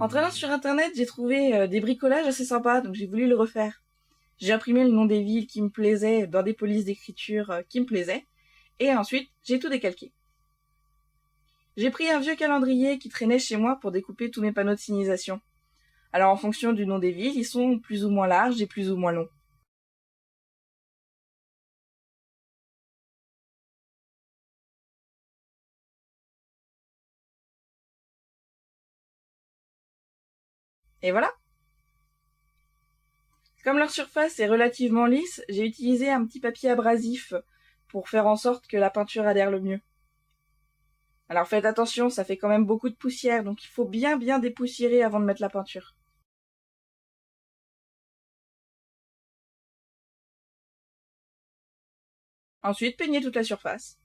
En traînant sur internet, j'ai trouvé des bricolages assez sympas, donc j'ai voulu le refaire. J'ai imprimé le nom des villes qui me plaisaient dans des polices d'écriture qui me plaisaient, et ensuite j'ai tout décalqué. J'ai pris un vieux calendrier qui traînait chez moi pour découper tous mes panneaux de signalisation. Alors en fonction du nom des villes, ils sont plus ou moins larges et plus ou moins longs. Et voilà. Comme leur surface est relativement lisse, j'ai utilisé un petit papier abrasif pour faire en sorte que la peinture adhère le mieux. Alors faites attention, ça fait quand même beaucoup de poussière, donc il faut bien dépoussiérer avant de mettre la peinture. Ensuite, peignez toute la surface.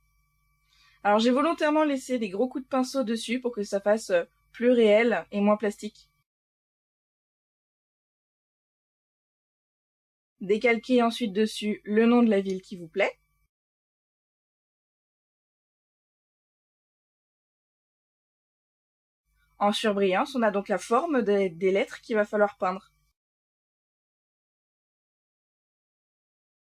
Alors j'ai volontairement laissé des gros coups de pinceau dessus pour que ça fasse plus réel et moins plastique. Décalquez ensuite dessus le nom de la ville qui vous plaît. En surbrillance, on a donc la forme des lettres qu'il va falloir peindre.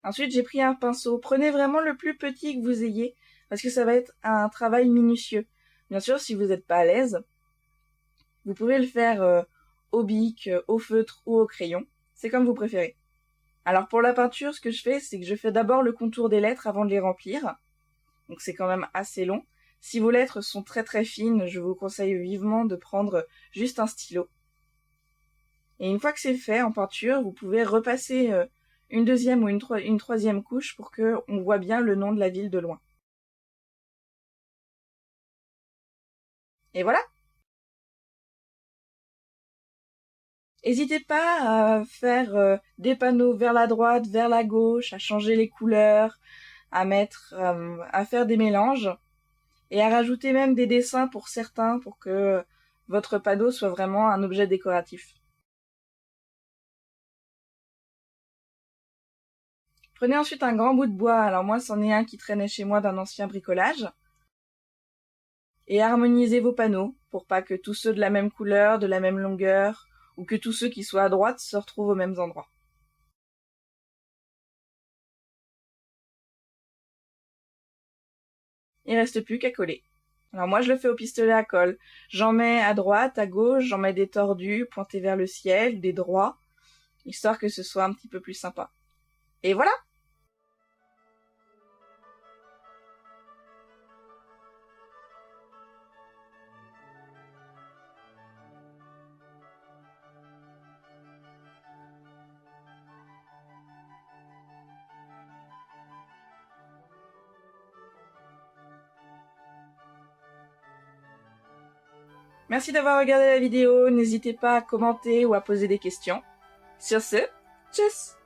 Ensuite, j'ai pris un pinceau. Prenez vraiment le plus petit que vous ayez, parce que ça va être un travail minutieux. Bien sûr, si vous n'êtes pas à l'aise, vous pouvez le faire au bic, au feutre ou au crayon. C'est comme vous préférez. Alors pour la peinture, ce que je fais, c'est que je fais d'abord le contour des lettres avant de les remplir. Donc c'est quand même assez long. Si vos lettres sont très fines, je vous conseille vivement de prendre juste un stylo. Et une fois que c'est fait en peinture, vous pouvez repasser une deuxième ou une troisième couche pour que on voit bien le nom de la ville de loin. Et voilà. N'hésitez pas à faire des panneaux vers la droite, vers la gauche, à changer les couleurs, à faire des mélanges et à rajouter même des dessins pour certains pour que votre panneau soit vraiment un objet décoratif. Prenez ensuite un grand bout de bois, alors moi c'en est un qui traînait chez moi d'un ancien bricolage, et harmonisez vos panneaux pour pas que tous ceux de la même couleur, de la même longueur, ou que tous ceux qui soient à droite se retrouvent aux mêmes endroits. Il reste plus qu'à coller. Alors moi je le fais au pistolet à colle. J'en mets à droite, à gauche, j'en mets des tordus, pointés vers le ciel, des droits, histoire que ce soit un petit peu plus sympa. Et voilà! Merci d'avoir regardé la vidéo, n'hésitez pas à commenter ou à poser des questions. Sur ce, tchuss!